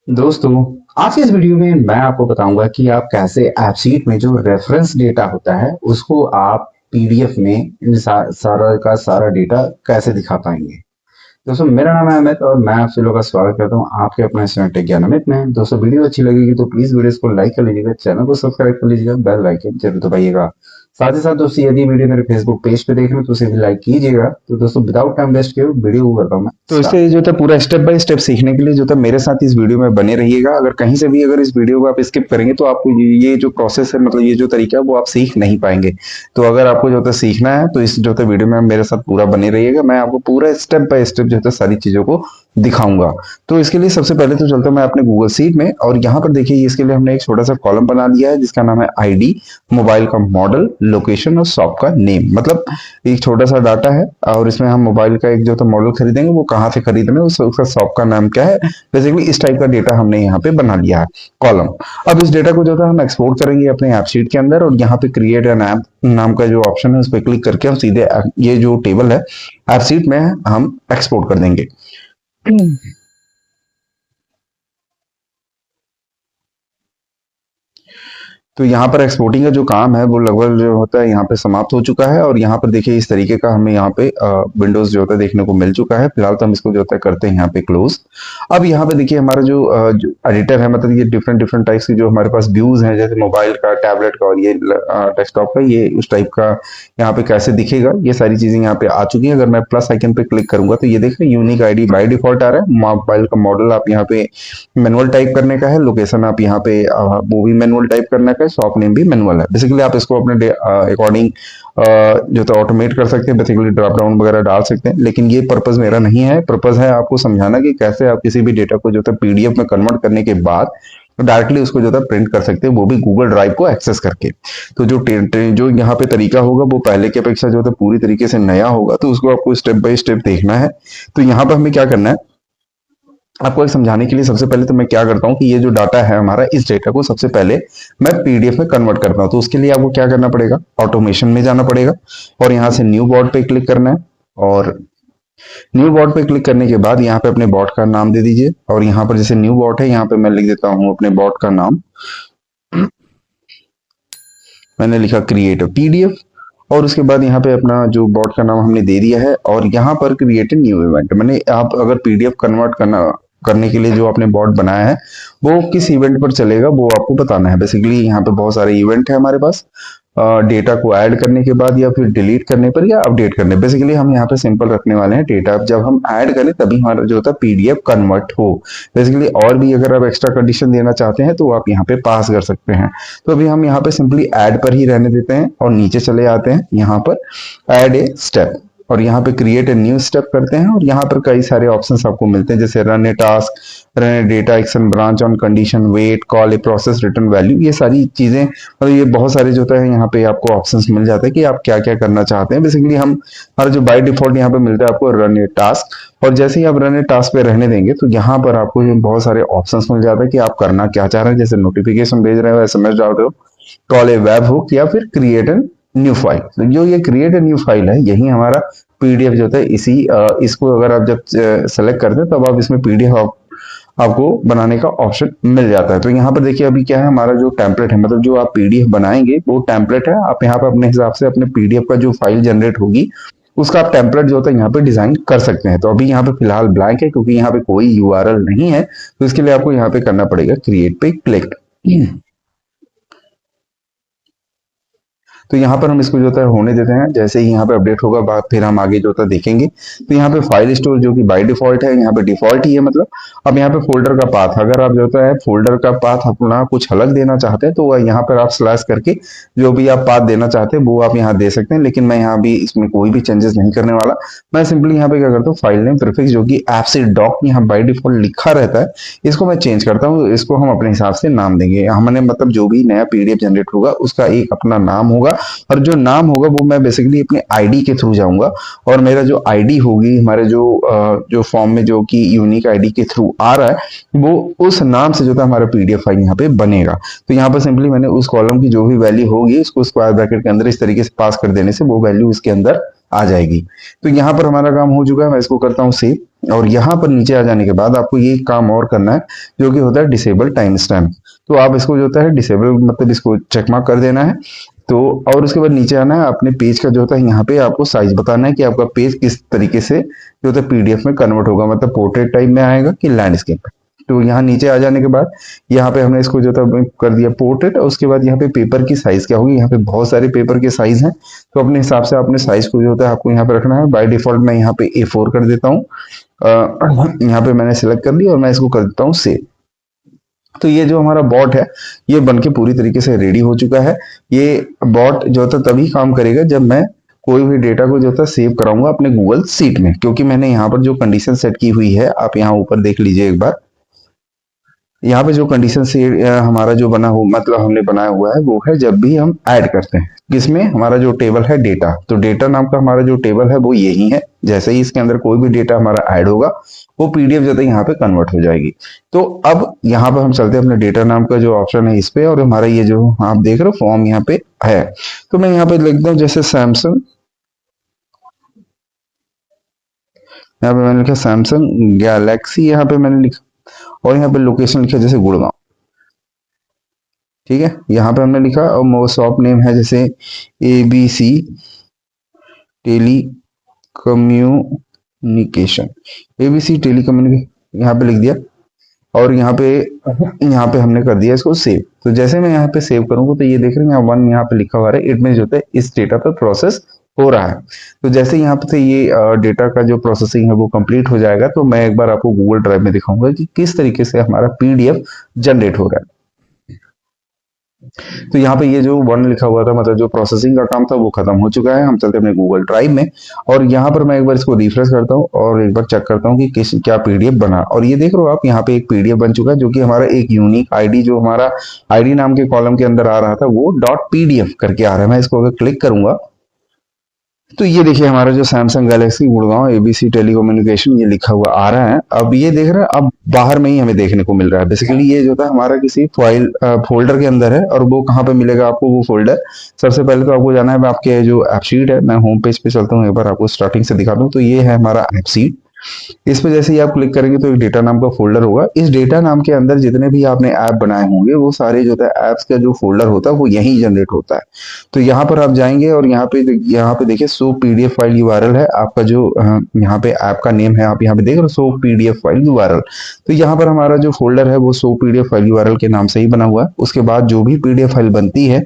दोस्तों, आज की इस वीडियो में मैं आपको बताऊंगा कि आप कैसे एप्पशीट में जो रेफरेंस डेटा होता है उसको आप पीडीएफ में सारा का सारा डेटा कैसे दिखा पाएंगे। दोस्तों, मेरा नाम है अमित और मैं आप सभी लोगों का स्वागत करता हूं आपके अपने चैनल टेक ज्ञान अमित में। दोस्तों, वीडियो अच्छी लगेगी तो प्लीज वीडियो को लाइक कर लीजिएगा, चैनल को सब्सक्राइब कर लीजिएगा, बेल आइकन जरूर दबाइएगा। साथ ही साथ दोस्तों, यदि वीडियो मेरे फेसबुक पेज पे देख रहे हो तो उसे भी लाइक कीजिएगा। तो दोस्तों, विदाउट टाइम वेस्ट किए वीडियो को करता हूँ मैं तो स्टार्ट। इससे जो था पूरा स्टेप बाय स्टेप सीखने के लिए जो था मेरे साथ इस वीडियो में बने रहिएगा। अगर कहीं से भी अगर इस वीडियो को आप स्किप करेंगे तो आपको ये जो प्रोसेस है, मतलब ये जो तरीका है वो आप सीख नहीं पाएंगे। तो अगर आपको जो है सीखना है तो इस जो है वीडियो में मेरे साथ पूरा बने रहिएगा। मैं आपको पूरा स्टेप बाय स्टेप जो है सारी चीजों को दिखाऊंगा। तो इसके लिए सबसे पहले तो चलता हूं मैं अपने गूगल शीट में, और यहाँ पर देखिए इसके लिए हमने एक छोटा सा कॉलम बना दिया है जिसका नाम है आईडी, मोबाइल का मॉडल, लोकेशन और शॉप का नेम। मतलब एक छोटा सा डाटा है और इसमें हम मोबाइल का एक जो तो मॉडल खरीदेंगे वो कहाँ से खरीद रहे हैं, उसका शॉप का नाम क्या है। बेसिकली इस टाइप का डेटा हमने यहाँ पे बना लिया है कॉलम। अब इस डेटा को जो है हम एक्सपोर्ट करेंगे अपने ऐप शीट के अंदर, और यहाँ पे क्रिएट एन ऐप नाम का जो ऑप्शन है उस पर क्लिक करके हम सीधे ये जो टेबल है ऐप शीट में हम एक्सपोर्ट कर देंगे। तो यहाँ पर एक्सपोर्टिंग का जो काम है वो लगभग जो होता है यहाँ पे समाप्त हो चुका है, और यहाँ पर देखिए इस तरीके का हमें यहाँ पे विंडोज जो होता है देखने को मिल चुका है। फिलहाल तो हम इसको जो होता है करते हैं यहाँ पे क्लोज। अब यहाँ पे देखिए हमारा जो एडिटर है, मतलब ये डिफरेंट डिफरेंट टाइप्स की जो हमारे पास व्यूज हैं, जैसे मोबाइल का, टैबलेट का और ये डेस्कटॉप का, ये उस टाइप का यहाँ पे कैसे दिखेगा, ये सारी चीजें यहाँ पे आ चुकी है। अगर मैं प्लस आइकन पे क्लिक करूंगा तो ये देखिए यूनिक आईडी बाय डिफॉल्ट आ रहा है। मोबाइल का मॉडल आप यहाँ पे मैनुअल टाइप करने का है, लोकेशन आप यहाँ पे वो भी मैनुअल टाइप करने का है, शॉप नेम भी मैनुअल है। बेसिकली आप इसको अपने अकॉर्डिंग जो तो ऑटोमेट कर सकते हैं, बेसिकली ड्रॉप डाउन वगैरह डाल सकते हैं, लेकिन ये पर्पज मेरा नहीं है। पर्पज है आपको समझाना कि कैसे आप किसी भी डेटा को जो है पीडीएफ में कन्वर्ट करने के बाद डायरेक्टली उसको जो है प्रिंट कर सकते हैं, वो भी गूगल ड्राइव को एक्सेस करके। तो जो यहाँ पे तरीका होगा वो पहले की अपेक्षा जो है पूरी तरीके से नया होगा, तो उसको आपको स्टेप बाय स्टेप देखना है। तो यहाँ पर हमें क्या करना है, आपको एक समझाने के लिए सबसे पहले तो मैं क्या करता हूँ कि ये जो डाटा है हमारा, इस डेटा को सबसे पहले मैं पीडीएफ में कन्वर्ट करता हूँ। तो उसके लिए आपको क्या करना पड़ेगा, ऑटोमेशन में जाना पड़ेगा और यहाँ से न्यू बॉट पे क्लिक करना है। और न्यू बॉट पे क्लिक करने के बाद यहाँ पे अपने बॉट का नाम दे दीजिए, और यहाँ पर जैसे न्यू बॉट है यहाँ पे मैं लिख देता हूँ अपने बॉट का नाम। मैंने लिखा क्रिएट पीडीएफ, और उसके बाद यहाँ पे अपना जो बॉट का नाम हमने दे दिया है, और यहाँ पर क्रिएट ए न्यू इवेंट। मैंने आप अगर पीडीएफ कन्वर्ट करने के लिए जो आपने बॉट बनाया है वो किस इवेंट पर चलेगा वो आपको बताना है। बेसिकली यहाँ पे बहुत सारे इवेंट है हमारे पास, डेटा को ऐड करने के बाद या फिर डिलीट करने पर या अपडेट करने। बेसिकली हम यहाँ पे सिंपल रखने वाले हैं, डेटा जब हम ऐड करें तभी हमारा जो होता है पीडीएफ कन्वर्ट हो। बेसिकली और भी अगर आप एक्स्ट्रा कंडीशन देना चाहते हैं तो आप यहाँ पे पास कर सकते हैं। तो अभी हम यहाँ पे सिंपली ऐड पर ही रहने देते हैं और नीचे चले आते हैं यहाँ पर ऐड ए स्टेप, और यहाँ पे क्रिएट ए न्यू स्टेप करते हैं। और यहाँ पर कई सारे ऑप्शंस आपको मिलते हैं, जैसे run a task, run a data action, branch on condition, wait, call a process, return value. ये सारी चीजें मतलब ये बहुत सारे जो होता है यहाँ पे आपको ऑप्शंस मिल जाते हैं कि आप क्या क्या करना चाहते हैं। बेसिकली हम हमारा जो बाय डिफॉल्ट यहाँ पे मिलता है आपको रन ए टास्क, और जैसे ही आप रन ए टास्क पे रहने देंगे तो यहाँ पर आपको बहुत सारे ऑप्शंस मिल जाते हैं कि आप करना क्या चाह रहे हैं, जैसे नोटिफिकेशन भेज रहे हो, एसएमएस डाल रहे हो, कॉल ए वेब हुक, या फिर क्रिएट एन न्यू फाइल। तो जो ये क्रिएट ए न्यू फाइल है यही हमारा पीडीएफ जो होता है। इसको अगर आप जब सेलेक्ट करते हैं तब आप इसमें पीडीएफ आपको बनाने का ऑप्शन मिल जाता है। तो यहाँ पर देखिए अभी क्या है, हमारा जो टेम्पलेट है, मतलब जो आप पीडीएफ बनाएंगे वो टेम्पलेट है। आप यहाँ पर अपने हिसाब से अपने पीडीएफ का जो फाइल जनरेट होगी उसका आप टेम्पलेट जो होता है यहाँ पे डिजाइन कर सकते हैं। तो अभी यहाँ पे फिलहाल ब्लैंक है क्योंकि यहाँ पे कोई यूआरएल नहीं है, तो इसके लिए आपको यहाँ पे करना पड़ेगा क्रिएट पे क्लिक। तो यहाँ पर हम इसको जो होता है होने देते हैं, जैसे ही यहाँ पे अपडेट होगा बाद फिर हम आगे जो होता है देखेंगे। तो यहाँ पे फाइल स्टोर जो कि बाय डिफॉल्ट है, यहाँ पे डिफॉल्ट ही है मतलब। अब यहाँ पे फोल्डर का पाथ, अगर आप जो होता है फोल्डर का पाथ अपना कुछ अलग देना चाहते हैं तो यहाँ पर आप स्लैश करके जो भी आप पाथ देना चाहते हैं वो आप यहाँ दे सकते हैं, लेकिन मैं यहाँ भी इसमें कोई भी चेंजेस नहीं करने वाला। मैं सिंपली यहाँ पे क्या करता हूँ, फाइल नेम प्रीफिक्स जो कि ऐप से डॉक यहाँ बाय डिफॉल्ट लिखा रहता है, इसको मैं चेंज करता हूँ। इसको हम अपने हिसाब से नाम देंगे। हमने मतलब जो भी नया पीडीएफ जनरेट होगा उसका एक अपना नाम होगा, और जो नाम होगा वो मैं बेसिकली अपने आईडी के थ्रू जाऊंगा, और मेरा जो आईडी होगी हमारे जो फॉर्म में जो कि यूनिक आईडी के थ्रू आ रहा है वो उस नाम से जो था हमारा पीडीएफ फाइल यहाँ पे बनेगा। तो यहाँ पर सिंपली मैंने उस कॉलम की जो भी वैल्यू होगी उसको स्क्वायर ब्रैकेट के अंदर इस तरीके से पास कर देने से वो वैल्यू इसके अंदर आ जाएगी। तो यहाँ पर हमारा काम हो चुका है, मैं इसको करता हूँ सेव। और यहाँ पर नीचे आ जाने के बाद आपको ये काम और करना है जो कि होता है डिसेबल टाइम स्टैम्प। तो आप इसको जो होता है डिसेबल मतलब इसको चेक मार्क कर देना है। तो और उसके बाद नीचे आना है, अपने पेज का जो होता है यहाँ पे आपको साइज बताना है कि आपका पेज किस तरीके से जो होता है पीडीएफ में कन्वर्ट होगा, मतलब पोर्ट्रेट टाइप में आएगा कि लैंडस्केप। तो यहाँ नीचे आ जाने के बाद यहाँ पे हमने इसको जो था कर दिया पोर्ट्रेट, और उसके बाद यहाँ पे पेपर की साइज क्या होगी, यहाँ पे बहुत सारे पेपर के साइज हैं, तो अपने हिसाब से अपने साइज को जो होता है आपको यहाँ पे रखना है। बाय डिफॉल्ट मैं यहाँ पे A4 कर देता हूँ, यहाँ पे मैंने सिलेक्ट कर लिया और मैं इसको कर देता हूँ सेव। तो ये जो हमारा बॉट है ये बनके पूरी तरीके से रेडी हो चुका है। ये बॉट जो होता तभी काम करेगा जब मैं कोई भी डेटा को जो होता सेव कराऊंगा अपने गूगल सीट में, क्योंकि मैंने यहाँ पर जो कंडीशन सेट की हुई है आप यहाँ ऊपर देख लीजिए एक बार। यहाँ पे जो कंडीशन से हमारा जो बना हो मतलब हमने बनाया हुआ है वो है जब भी हम ऐड करते हैं किसमें, हमारा जो टेबल है डेटा, तो डेटा नाम का हमारा जो टेबल है वो यही है। जैसे ही इसके अंदर कोई भी डेटा हमारा ऐड होगा वो पीडीएफ जो है यहाँ पे कन्वर्ट हो जाएगी। तो अब यहाँ पर हम चलते हैं अपने डेटा नाम का जो ऑप्शन है इस पे, और हमारा ये जो आप देख रहे हो फॉर्म यहाँ पे है, तो मैं यहाँ पे लिखता हूँ जैसे सैमसंग, यहाँ पे मैंने लिखा सैमसंग गैलेक्सी, यहाँ पे मैंने लिखा, और यहाँ पे लोकेशन लिखा जैसे गुड़गांव। ठीक है, यहाँ पे हमने लिखा, और शॉप नेम है जैसे ABC telecommunication, ABC telecommunication यहाँ पे लिख दिया, और यहाँ पे हमने कर दिया इसको सेव। तो जैसे मैं यहाँ पे सेव करूंगा तो ये देख रहे हैं यहाँ 1 यहाँ पे लिखा हुआ है, इट मीन जो है इस डेटा पर प्रोसेस हो रहा है। तो जैसे यहाँ पे ये डेटा का जो प्रोसेसिंग है वो कंप्लीट हो जाएगा तो मैं एक बार आपको गूगल ड्राइव में दिखाऊंगा कि किस तरीके से हमारा पीडीएफ जनरेट हो रहा है। तो यहाँ पे ये जो 1 लिखा हुआ था मतलब जो प्रोसेसिंग का काम था वो खत्म हो चुका है। हम चलते हैं अपने गूगल ड्राइव में, और यहाँ पर मैं एक बार इसको रिफ्रेश करता हूँ और एक बार चेक करता हूँ कि क्या पीडीएफ बना। और ये देख रहे हो आप यहाँ पे एक पीडीएफ बन चुका है जो कि हमारा एक यूनिक आईडी जो हमारा आईडी नाम के कॉलम के अंदर आ रहा था वो .pdf करके आ रहा है। मैं इसको अगर क्लिक करूंगा तो ये देखिए हमारा जो Samsung Galaxy Gurgaon ABC telecommunication ये लिखा हुआ आ रहा है। अब ये देख रहे हैं, अब बाहर में ही हमें देखने को मिल रहा है। बेसिकली ये जो था हमारा किसी फाइल फोल्डर के अंदर है, और वो कहाँ पे मिलेगा आपको वो फोल्डर, सबसे पहले तो आपको जाना है आपके जो एपशीट है, मैं होम पेज पे चलता हूँ एक बार आपको स्टार्टिंग से दिखा दूँ। तो ये है हमारा एपशीट, इस पे जैसे ही आप क्लिक करेंगे तो एक डेटा नाम का फोल्डर होगा। इस डेटा नाम के अंदर जितने भी आपने ऐप बनाए होंगे वो सारे जो है ऐप्स का जो फोल्डर होता है वो यहीं जनरेट होता है। तो यहाँ पर आप जाएंगे और यहाँ पे देखिए सो पीडीएफ फाइल यूआरएल है आपका जो यहाँ पे ऐप का नेम है, आप यहाँ पे देख रहे हो सो पीडीएफ फाइल यूआरएल। तो यहाँ पर हमारा जो फोल्डर है वो सो पीडीएफ फाइल यूआरएल के नाम से ही बना हुआ है। उसके बाद जो भी पीडीएफ फाइल बनती है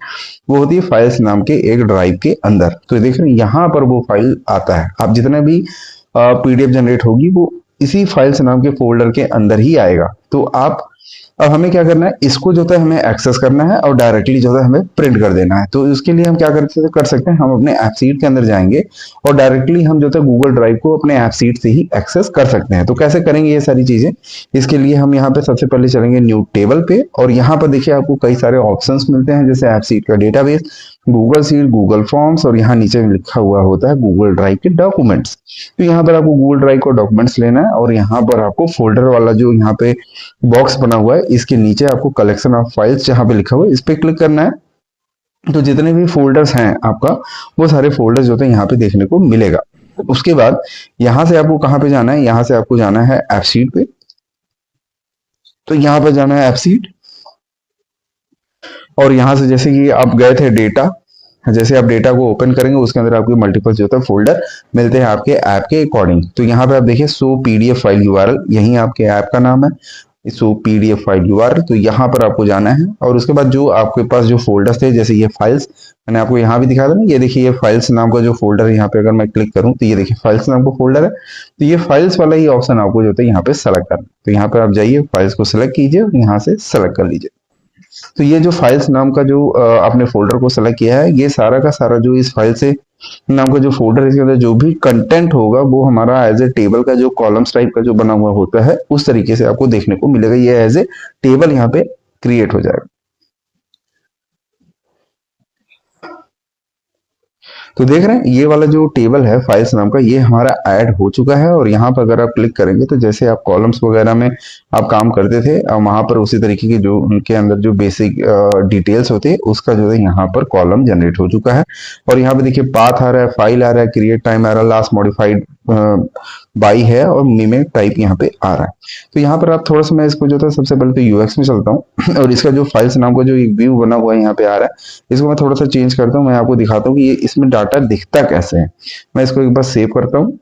वो होती है फाइल्स नाम के एक ड्राइव के अंदर। तो देख रहे हैं यहाँ पर वो फाइल आता है, आप जितने भी पीडीएफ जनरेट होगी वो इसी फाइल्स नाम के फोल्डर के अंदर ही आएगा। तो आप अब हमें क्या करना है, इसको जो है हमें एक्सेस करना है और डायरेक्टली जो है हमें प्रिंट कर देना है। तो उसके लिए हम क्या कर सकते हैं, हम अपने ऐप सीट के अंदर जाएंगे और डायरेक्टली हम जो है गूगल ड्राइव को अपने ऐप सीट से ही एक्सेस कर सकते हैं। तो कैसे करेंगे ये सारी चीजें, इसके लिए हम यहाँ पे सबसे पहले चलेंगे न्यू टेबल पे, और यहाँ पर देखिए आपको कई सारे ऑप्शंस मिलते हैं जैसे ऐप सीट का database, Google seat, Google forms, और यहाँ नीचे लिखा हुआ होता है गूगल ड्राइव के डॉक्यूमेंट्स। तो यहाँ पर आपको गूगल ड्राइव को डॉक्यूमेंट्स लेना है और यहाँ पर आपको फोल्डर वाला जो यहाँ पे बॉक्स बना हुआ है इसके नीचे आपको कलेक्शन ऑफ फाइल्स जहाँ पे लिखा हुआ है इस पे क्लिक करना है। तो जितने भी फोल्डर्स हैं आपका वो सारे फोल्डर्स जो है यहाँ पे देखने को मिलेगा। उसके बाद यहाँ से आपको कहाँ पे जाना है, यहाँ से आपको जाना है ऐप सीट पे। तो यहाँ पर जाना है ऐप सीट, और यहाँ से जैसे कि आप गए थे डेटा, जैसे आप डेटा को ओपन करेंगे उसके अंदर आपको मल्टीपल जो है फोल्डर मिलते हैं आपके ऐप के अकॉर्डिंग। तो यहाँ पे आप देखिए सो पीडीएफ फाइल यूआरएल, यही आपके ऐप का नाम है सो पीडीएफ फाइल यूआरएल। तो यहाँ पर आपको जाना है और उसके बाद जो आपके पास जो फोल्डर्स थे जैसे ये फाइल्स, मैंने आपको यहाँ भी दिखा था ना, ये देखिए ये फाइल्स नाम का जो फोल्डर है, यहाँ पे अगर मैं क्लिक करूँ तो ये देखिए फाइल्स नाम का फोल्डर है। तो ये फाइल्स वाला ही ऑप्शन आपको जो है यहाँ पे सेलेक्ट करना है। तो यहाँ पर आप जाइए फाइल्स को सिलेक्ट कीजिए और यहाँ से सेलेक्ट कर लीजिए। तो ये जो फाइल्स नाम का जो आपने फोल्डर को सेलेक्ट किया है, ये सारा का सारा जो इस फाइल से नाम का जो फोल्डर है इसके अंदर जो भी कंटेंट होगा वो हमारा एज ए टेबल का जो कॉलम्स टाइप का जो बना हुआ होता है उस तरीके से आपको देखने को मिलेगा। ये एज ए टेबल यहाँ पे क्रिएट हो जाएगा। तो देख रहे हैं ये वाला जो टेबल है फाइल्स नाम का, ये हमारा ऐड हो चुका है। और यहाँ पर अगर आप क्लिक करेंगे तो जैसे आप कॉलम्स वगैरह में आप काम करते थे, वहां पर उसी तरीके की जो उनके अंदर जो बेसिक डिटेल्स होते हैं उसका जो है यहाँ पर कॉलम जनरेट हो चुका है। और यहाँ पे देखिए पाथ आ रहा है, फाइल आ रहा है, क्रिएट टाइम आ रहा है, लास्ट मॉडिफाइड बाई है, और मिमेक टाइप यहाँ पे आ रहा है। तो यहाँ पर आप थोड़ा सा, मैं इसको जो था सबसे पहले तो यूएक्स में चलता हूँ और इसका जो फाइल्स नाम का जो एक व्यू बना हुआ है यहाँ पे आ रहा है, इसको मैं थोड़ा सा चेंज करता हूँ। मैं आपको दिखाता हूँ कि ये इसमें डाटा दिखता कैसे है। मैं इसको एक बार सेव करता हूँ।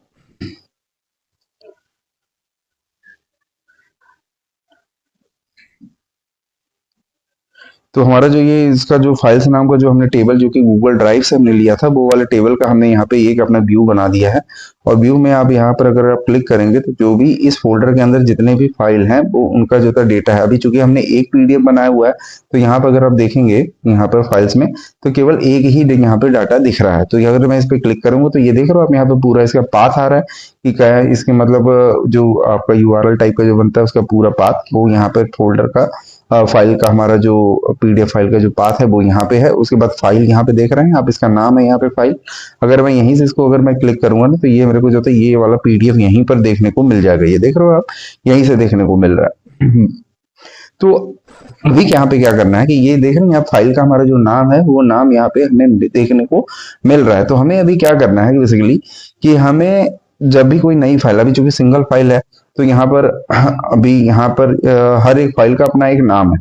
तो हमारा जो ये इसका जो फाइल्स नाम का जो हमने टेबल जो कि गूगल ड्राइव से हमने लिया था, वो वाले टेबल का हमने यहाँ पे एक अपना व्यू बना दिया है। और व्यू में आप यहाँ पर अगर आप क्लिक करेंगे तो जो भी इस फोल्डर के अंदर जितने भी फाइल हैं वो उनका जो था डेटा है। अभी चूंकि हमने एक पीडीएफ बनाया हुआ है, तो यहाँ पर अगर आप देखेंगे यहाँ पर फाइल्स में, तो केवल एक ही यहाँ पे डाटा दिख रहा है। तो अगर मैं इस पर क्लिक करूंगा तो ये देख रहे हो आप, यहाँ पे पूरा इसका पाथ आ रहा है कि क्या है इसके मतलब जो आपका यूआरएल टाइप का जो बनता है उसका पूरा पाथ वो यहाँ पे फोल्डर का फाइल का हमारा जो पीडीएफ फाइल का जो पाथ है वो यहाँ पे है। उसके बाद फाइल यहाँ पे देख रहे हैं आप, इसका नाम है यहाँ पे फाइल। अगर मैं यहीं से इसको अगर मैं क्लिक करूंगा ना, तो ये मेरे को जो है ये वाला पीडीएफ यहीं पर देखने को मिल जाएगा। ये देख रहे हो आप, यहीं से देखने को मिल रहा है। तो अभी यहाँ पे क्या करना है कि ये देख रहे हैं आप, फाइल का हमारा जो नाम है वो नाम यहाँ पे हमें देखने को मिल रहा है। तो हमें अभी क्या करना है बेसिकली कि हमें जब भी कोई नई फाइल, अभी चूंकि सिंगल फाइल है तो यहाँ पर अभी यहाँ पर हर एक फाइल का अपना एक नाम है।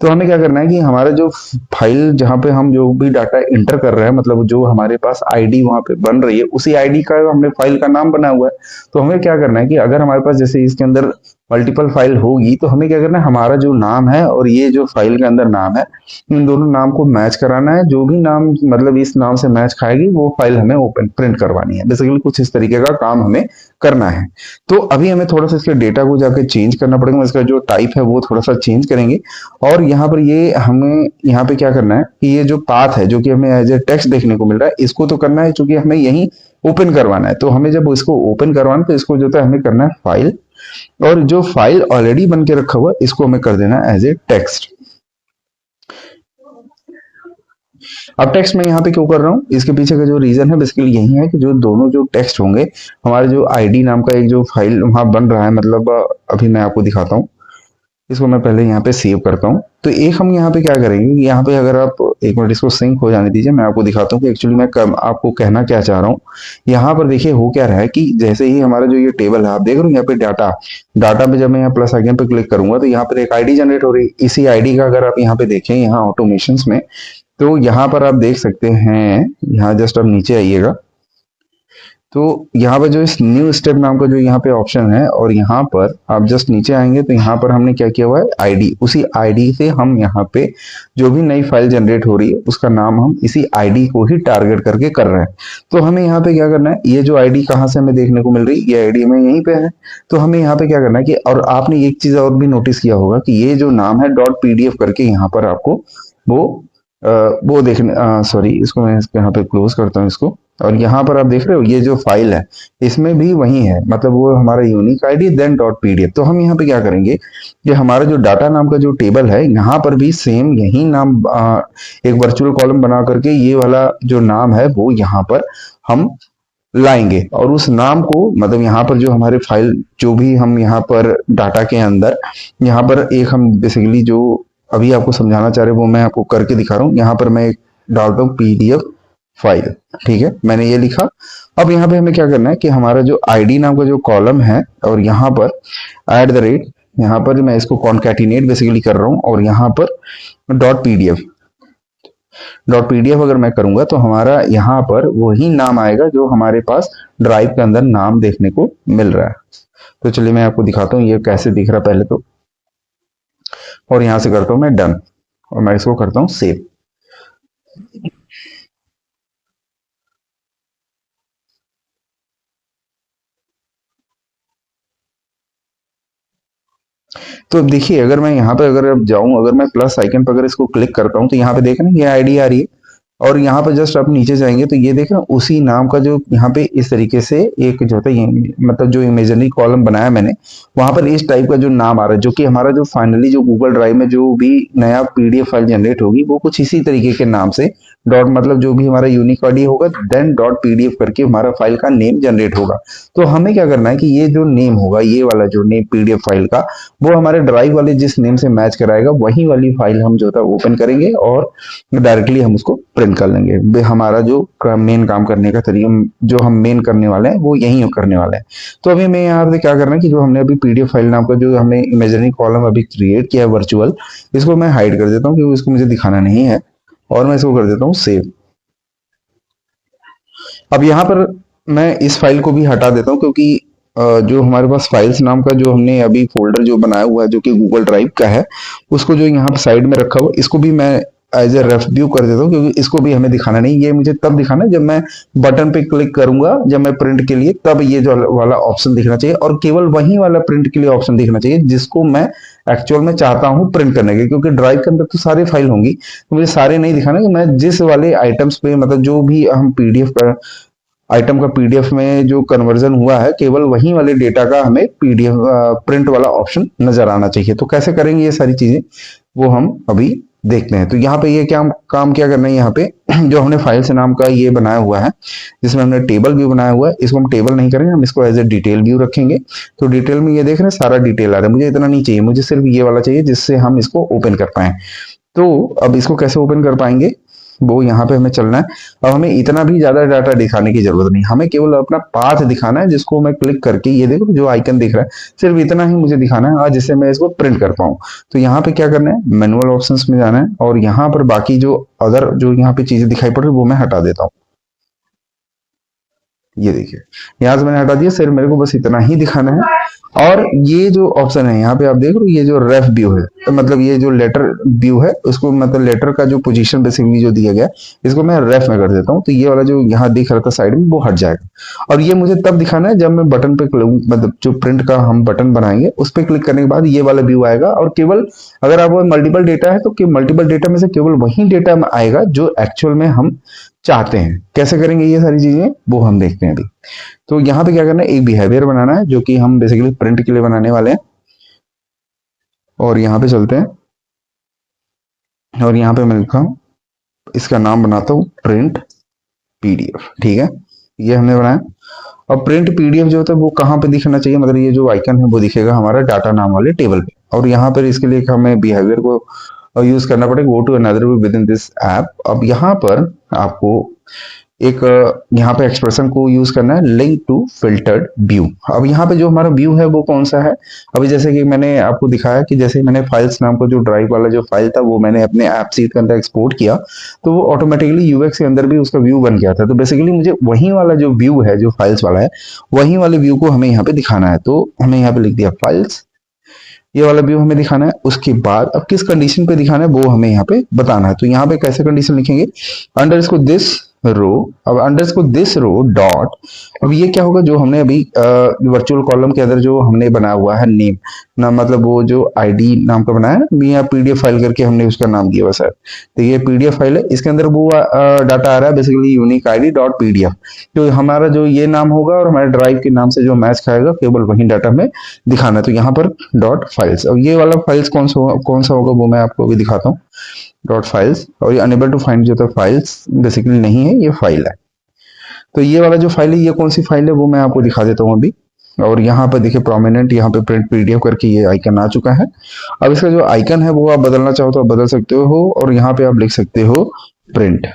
तो हमें क्या करना है कि हमारा जो फाइल जहाँ पे हम जो भी डाटा इंटर कर रहे हैं, मतलब जो हमारे पास आईडी वहां पे बन रही है, उसी आईडी का हमने फाइल का नाम बना हुआ है। तो हमें क्या करना है कि अगर हमारे पास जैसे इसके अंदर मल्टीपल फाइल होगी, तो हमें क्या करना है, हमारा जो नाम है और ये जो फाइल के अंदर नाम है, इन दोनों नाम को मैच कराना है। जो भी नाम मतलब इस नाम से मैच खाएगी वो फाइल हमें ओपन प्रिंट करवानी है। बेसिकली कुछ इस तरीके का काम हमें करना है। तो अभी हमें थोड़ा सा इसके डेटा को जाके चेंज करना पड़ेगा। इसका जो टाइप है वो थोड़ा सा चेंज करेंगे। और यहाँ पर ये हमें यहाँ पे क्या करना है कि ये जो पाथ है जो कि हमें एज ए टेक्स्ट देखने को मिल रहा है, इसको तो करना है क्योंकि हमें यही ओपन करवाना है। तो हमें जब इसको ओपन करवाना है तो इसको जो है हमें करना है फाइल, और जो फाइल ऑलरेडी बन के रखा हुआ है इसको हमें कर देना है एज ए टेक्स्ट। अब टेक्स्ट मैं यहाँ पे क्यों कर रहा हूँ, इसके पीछे का जो रीजन है बेसिकली यही है कि जो दोनों जो टेक्स्ट होंगे, हमारे जो आईडी नाम का एक जो फाइल वहां बन रहा है, मतलब अभी मैं आपको दिखाता हूँ। इसको मैं पहले यहाँ पे सेव करता हूँ। तो एक हम यहाँ पे क्या करेंगे, यहाँ पे अगर आप एक मिनट इसको सिंक हो जाने दीजिए, मैं आपको दिखाता हूँ कि एक्चुअली मैं आपको कहना क्या चाह रहा हूँ। यहाँ पर देखिए हो क्या रहा है कि जैसे ही हमारा जो ये टेबल है, आप देख रहे हो यहाँ पे डाटा, डाटा में जब मैं यहाँ प्लस आइकन पे क्लिक करूंगा तो यहाँ पर एक आईडी जनरेट हो रही है। इसी आईडी का अगर आप यहाँ पे देखें यहाँ ऑटोमेशन में, तो यहाँ पर आप देख सकते हैं, यहाँ जस्ट आप नीचे आइएगा तो यहाँ पर जो इस न्यू स्टेप नाम का जो यहाँ पे ऑप्शन है, और यहाँ पर आप जस्ट नीचे आएंगे तो यहाँ पर हमने क्या किया हुआ है आईडी, उसी आईडी से हम यहाँ पे जो भी नई फाइल जनरेट हो रही है उसका नाम हम इसी आईडी को ही टारगेट करके कर रहे हैं। तो हमें यहाँ पे क्या करना है, ये जो आईडी कहाँ से हमें देखने को मिल रही है, ये आईडी हमें यहीं पे है। तो हमें यहाँ पे क्या करना है कि, और आपने एक चीज और भी नोटिस किया होगा कि ये जो नाम है डॉट पीडीएफ करके यहाँ पर आपको वो वो देखने, सॉरी इसको मैं यहाँ पे क्लोज करता हूँ इसको। और यहाँ पर आप देख रहे हो ये जो फाइल है इसमें भी वही है, मतलब वो हमारा unique ID then dot PDF. तो हम यहाँ पे क्या करेंगे कि हमारा जो डाटा नाम का जो टेबल है यहाँ पर भी सेम यही नाम, एक वर्चुअल कॉलम बना करके ये वाला जो नाम है वो यहाँ पर हम लाएंगे। और उस नाम को मतलब यहाँ पर जो हमारे फाइल जो भी हम यहाँ पर डाटा के अंदर यहाँ पर एक हम बेसिकली जो अभी आपको समझाना चाह रहे हैं वो मैं आपको करके दिखा रहा हूँ। यहाँ पर मैं डालता हूँ पीडीएफ फाइल, ठीक है, मैंने ये लिखा। अब यहाँ पे हमें क्या करना है कि हमारा जो आईडी नाम का जो कॉलम है, और यहाँ पर एट द रेट, यहाँ पर मैं इसको कॉन्कैटिनेट बेसिकली कर रहा हूँ, और यहाँ पर डॉट पीडीएफ, डॉट पीडीएफ अगर मैं करूंगा तो हमारा यहाँ पर वही नाम आएगा जो हमारे पास ड्राइव के अंदर नाम देखने को मिल रहा है। तो चलिए मैं आपको दिखाता हूँ ये कैसे दिख रहा है पहले तो, और यहां से करता हूं मैं डन, और मैं इसको करता हूं सेव। तो अब देखिए अगर मैं यहाँ पे अगर अब जाऊं, अगर मैं प्लस आइकन पर अगर इसको क्लिक करता हूं तो यहाँ पे देख रहे हैं ये आईडी आ रही है। और यहाँ पे जस्ट आप नीचे जाएंगे तो ये देख रहे हैं उसी नाम का जो यहाँ पे इस तरीके से एक जो होता है मतलब जो इमेजिनरी कॉलम बनाया मैंने, वहां पर इस टाइप का जो नाम आ रहा है, जो कि हमारा जो फाइनली जो गूगल ड्राइव में जो भी नया पीडीएफ फाइल जनरेट होगी वो कुछ इसी तरीके के नाम से डॉट मतलब जो भी हमारा यूनिक आईडी होगा देन डॉट पीडीएफ करके हमारा फाइल का नेम जनरेट होगा। तो हमें क्या करना है कि ये जो नेम होगा, ये वाला जो नेम पीडीएफ फाइल का, वो हमारे ड्राइव वाले जिस नेम से मैच कराएगा वही वाली फाइल हम जो है ओपन करेंगे और डायरेक्टली हम उसको प्रिंट कर लेंगे। हमारा जो मेन काम करने का तरीका जो हम मेन करने वाले हैं वो यही करने वाले हैं। तो अभी मैं यहाँ पे क्या करना है कि जो हमने अभी पीडीएफ फाइल नाम का जो हमने इमेजिनरी कॉलम अभी क्रिएट किया है वर्चुअल, इसको मैं हाइड कर देता हूँ क्योंकि इसको मुझे दिखाना नहीं है, और मैं इसको कर देता हूँ सेव। अब यहाँ पर मैं इस फाइल को भी हटा देता हूँ क्योंकि जो हमारे पास फाइल्स नाम का जो हमने अभी फोल्डर जो बनाया हुआ है जो कि गूगल ड्राइव का है, उसको जो यहाँ पे साइड में रखा हुआ इसको भी मैं एज ए रेफ व्यू कर देता हूँ क्योंकि इसको भी हमें दिखाना नहीं। ये मुझे तब दिखाना है जब मैं बटन पे क्लिक करूंगा, जब मैं प्रिंट के लिए, तब ये जो वाला ऑप्शन दिखना चाहिए और केवल वही वाला प्रिंट के लिए ऑप्शन दिखना चाहिए जिसको मैं एक्चुअल में चाहता हूँ प्रिंट करने के। क्योंकि ड्राइव के अंदर तो सारे फाइल होंगी तो मुझे सारे नहीं दिखाना कि मैं जिस वाले आइटम्स पे मतलब जो भी हम पीडीएफ का आइटम का पीडीएफ में जो कन्वर्जन हुआ है केवल वही वाले डेटा का हमें पीडीएफ प्रिंट वाला ऑप्शन नजर आना चाहिए। तो कैसे करेंगे ये सारी चीजें वो हम अभी देखते हैं। तो यहाँ पे ये क्या काम क्या करना है, यहाँ पे जो हमने फाइल्स नाम का ये बनाया हुआ है जिसमें हमने टेबल व्यू बनाया हुआ है, इसको हम टेबल नहीं करेंगे, हम इसको एज ए डिटेल व्यू रखेंगे। तो डिटेल में ये देख रहे हैं सारा डिटेल आ रहा है, मुझे इतना नहीं चाहिए, मुझे सिर्फ ये वाला चाहिए जिससे हम इसको ओपन कर पाए। तो अब इसको कैसे ओपन कर पाएंगे वो यहाँ पे हमें चलना है। अब हमें इतना भी ज्यादा डाटा दिखाने की जरूरत नहीं, हमें केवल अपना पाथ दिखाना है जिसको मैं क्लिक करके ये देखो जो आइकन दिख रहा है सिर्फ इतना ही मुझे दिखाना है जिससे मैं इसको प्रिंट कर पाऊँ। तो यहाँ पे क्या करना है, मैनुअल ऑप्शंस में जाना है और यहाँ पर बाकी जो अदर जो यहाँ पे चीजें दिखाई पड़ रही है वो मैं हटा देता हूँ। ये देखिए यहाँ से मैंने हटा दिया, सिर्फ मेरे को बस इतना ही दिखाना है। और ये जो ऑप्शन है यहाँ पे आप देख रहे हो ये जो रेफ व्यू है, तो मतलब ये जो लेटर व्यू है उसको मतलब लेटर का जो पोजीशन बेसिकली जो दिया गया इसको मैं रेफ में कर देता हूँ। तो ये वाला जो यहाँ दिख रहा था साइड में वो हट जाएगा और ये मुझे तब दिखाना है जब मैं बटन पे मतलब जो प्रिंट का हम बटन बनाएंगे उस पर क्लिक करने के बाद ये वाला व्यू आएगा। और केवल अगर आप मल्टीपल डेटा है तो मल्टीपल डेटा में से केवल वही डेटा आएगा जो एक्चुअल में हम चाहते हैं। कैसे करेंगे ये सारी चीजें वो हम देखते हैं अभी। तो यहाँ पे क्या करना है, एक बिहेवियर बनाना है जो कि हम बेसिकली प्रिंट के लिए बनाने वाले हैं। और यहाँ पे चलते हैं और यहाँ पे मैं लिखा हूँ, इसका नाम बनाता हूँ प्रिंट पीडीएफ। ठीक है, ये हमने बनाया। अब प्रिंट पीडीएफ जो होता है वो कहाँ पे दिखना चाहिए, मतलब ये जो आइकन है वो दिखेगा हमारा डाटा नाम वाले टेबल पे। और यहाँ पर इसके लिए हमें बिहेवियर को यूज करना पड़ेगा, go to another view within this app. अब यहाँ पर आपको एक यहाँ पे एक्सप्रेशन को यूज करना है, लिंक टू फिल्टर्ड व्यू। अब यहाँ पे जो हमारा व्यू है वो कौन सा है, अभी जैसे कि मैंने आपको दिखाया कि जैसे मैंने फाइल्स नाम का जो ड्राइव वाला जो फाइल था वो मैंने अपने ऐप सीट के अंदर एक्सपोर्ट किया तो वो ऑटोमेटिकली यूएक्स के अंदर भी उसका व्यू बन गया था। तो बेसिकली मुझे वही वाला जो व्यू है जो फाइल्स वाला है वही वाले व्यू को हमें यहाँ पे दिखाना है। तो हमें यहाँ पे लिख दिया फाइल्स, ये वाला व्यू हमें दिखाना है। उसके बाद अब किस कंडीशन पे दिखाना है वो हमें यहाँ पे बताना है। तो यहाँ पे कैसे कंडीशन लिखेंगे, अंडर इसको दिस रो, अब अंडर इसको दिस रो डॉट, अब ये क्या होगा जो हमने अभी वर्चुअल कॉलम के अंदर जो हमने बनाया हुआ है नेम ना, मतलब वो जो आईडी नाम का बनाया है यहाँ पीडीएफ फाइल करके हमने उसका नाम दिया हुआ सर। तो ये पीडीएफ फाइल है, इसके अंदर वो डाटा आ रहा है basically unique ID dot PDF. तो हमारा जो ये नाम होगा और हमारे ड्राइव के नाम से जो मैच खाएगा केवल वही डाटा में दिखाना है। तो यहाँ पर डॉट फाइल्स, अब ये वाला फाइल्स कौन सा होगा वो मैं आपको अभी दिखाता हूँ, डॉट फाइल्स। और ये अनेबल टू फाइंड जो था फाइल्स बेसिकली नहीं है, ये फाइल है। तो ये वाला जो फाइल है ये कौन सी फाइल है वो मैं आपको दिखा देता हूँ अभी। और यहाँ पर देखिए प्रोमिनेंट यहाँ पे प्रिंट पीडीएफ करके ये आइकन आ चुका है। अब इसका जो आइकन है वो आप बदलना चाहो तो आप बदल सकते हो और यहाँ पे आप लिख सकते हो प्रिंट।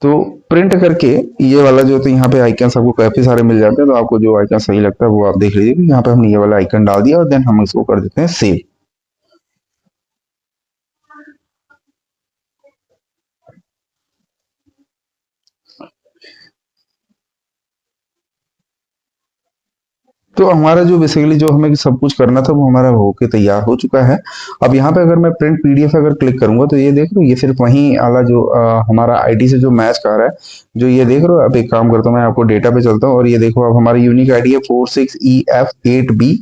तो प्रिंट करके ये वाला जो तो यहाँ पे आइकन आपको काफी सारे मिल जाते हैं, तो आपको जो आइकन सही लगता है वो आप देख लीजिए। यहाँ पे हमने ये वाला आइकन डाल दिया और देन हम इसको कर देते हैं सेव। तो हमारा जो बेसिकली जो हमें सब कुछ करना था वो हमारा होके तैयार हो चुका है। अब यहाँ पे अगर मैं प्रिंट पीडीएफ अगर क्लिक करूंगा तो ये देख लो ये सिर्फ वही वाला जो हमारा आईडी से जो मैच कर रहा है जो ये देख रहे हो। अब एक काम करता हूँ मैं आपको डेटा पे चलता हूँ और ये देखो अब हमारी यूनिक आईडी है 46EF8B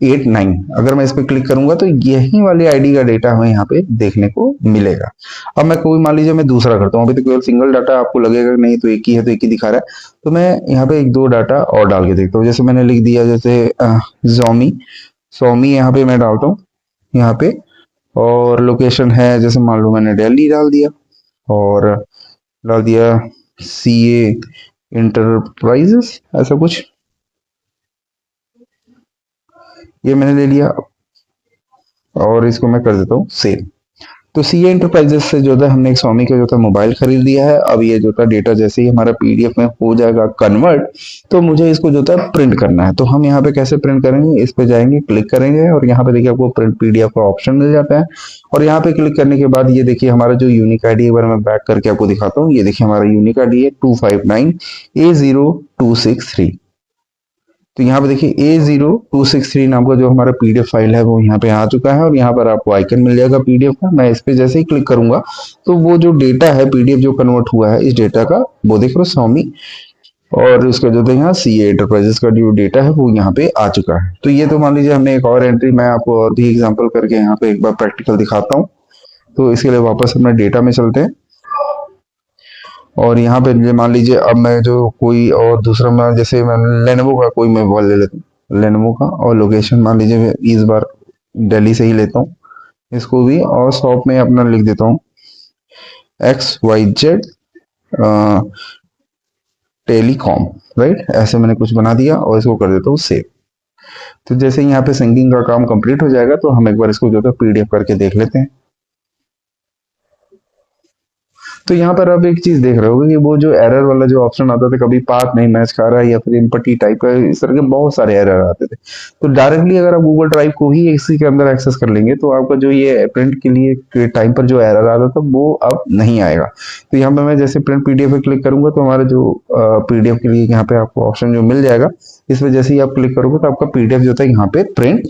89। अगर मैं इस पर क्लिक करूंगा तो यही वाली आईडी का डेटा हमें यहाँ पे देखने को मिलेगा। अब मैं कोई मान लीजिए मैं दूसरा करता हूँ, अभी तो केवल सिंगल डाटा आपको लगेगा नहीं तो एक ही है तो एक ही दिखा रहा है, तो मैं यहाँ पे एक दो डाटा और डाल के देखता हूँ। जैसे मैंने लिख दिया जैसे जोमी सोमी, यहाँ पे मैं डालता हूँ यहाँ पे, और लोकेशन है जैसे मान लो मैंने दिल्ली डाल दिया, और डाल दिया सीए इंटरप्राइजेस ऐसा कुछ, ये मैंने ले लिया और इसको मैं कर देता हूँ सेव। तो सीए इंटरप्राइजेस से जो था हमने एक स्वामी का जो था मोबाइल खरीद लिया है। अब ये जो था डेटा जैसे ही हमारा पीडीएफ में हो जाएगा कन्वर्ट, तो मुझे इसको जो था प्रिंट करना है। तो हम यहाँ पे कैसे प्रिंट करेंगे, इस पे जाएंगे, क्लिक करेंगे और यहाँ पे देखिए आपको प्रिंट पीडीएफ का ऑप्शन मिल जाता है। और यहाँ पे क्लिक करने के बाद ये देखिए हमारा जो यूनिक आईडी, एक बार मैं बैक करके आपको दिखाता हूँ। ये देखिए हमारा यूनिक आईडी है 259A0263। तो यहाँ पे देखिए A0263 नाम का जो हमारा पीडीएफ फाइल है वो यहाँ पे आ चुका है, और यहाँ पर आपको आइकन मिल जाएगा पीडीएफ का। मैं इस पे जैसे ही क्लिक करूंगा तो वो जो डेटा है पीडीएफ जो कन्वर्ट हुआ है इस डेटा का, वो देख लो स्वामी, और उसका जो था यहाँ सीए एंटरप्राइजेस का जो डेटा है वो यहाँ पे आ चुका है। तो ये तो मान लीजिए हमने एक और एंट्री, मैं आपको और भी एग्जाम्पल करके यहाँ पे एक बार प्रैक्टिकल दिखाता हूँ। तो इसके लिए वापस अपने डेटा में चलते हैं, और यहाँ पे मान लीजिए अब मैं जो कोई और दूसरा, मैं जैसे मैं लेनोवो का कोई मोबाइल ले लेता हूँ, लेनोवो का, और लोकेशन मान लीजिए मैं इस बार दिल्ली से ही लेता हूँ इसको भी, और शॉप में अपना लिख देता हूँ XYZ टेलीकॉम, राइट, ऐसे मैंने कुछ बना दिया और इसको कर देता हूँ सेव। तो जैसे यहाँ पे सिंकिंग का काम कंप्लीट हो जाएगा तो हम एक बार इसको जो है पीडीएफ करके देख लेते हैं। तो यहाँ पर आप एक चीज देख रहे होगे कि वो जो एरर वाला जो ऑप्शन आता था, कभी पाथ नहीं मैच खा रहा है या फिर इम्पटी टाइप का, इस तरह के बहुत सारे एरर आते थे। तो डायरेक्टली अगर आप गूगल ड्राइव को ही इसी के अंदर एक्सेस कर लेंगे तो आपका जो ये प्रिंट के लिए टाइम पर जो एरर आता था वो अब नहीं आएगा। तो यहाँ पे मैं जैसे प्रिंट पीडीएफ पे क्लिक करूंगा तो हमारा जो पीडीएफ के लिए यहाँ पे आपको ऑप्शन जो मिल जाएगा, इस पे जैसे ही आप क्लिक करोगे तो आपका पीडीएफ जो था यहाँ पे प्रिंट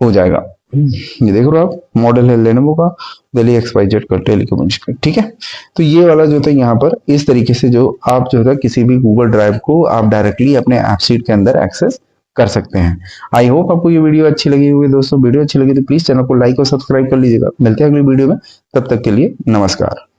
हो जाएगा। ये देख रहे हो आप, मॉडल है लेनोवो का दिल्ली XYZ का टेलीकम्युनिकेशन, ठीक है। तो ये वाला जो था यहाँ पर इस तरीके से जो आप जो है किसी भी गूगल ड्राइव को आप डायरेक्टली अपने एपसीट के अंदर एक्सेस कर सकते हैं। आई होप आपको ये वीडियो अच्छी लगी होगी दोस्तों। वीडियो अच्छी लगी तो प्लीज चैनल को लाइक और सब्सक्राइब कर लीजिएगा। मिलते हैं अगली वीडियो में, तब तक के लिए नमस्कार।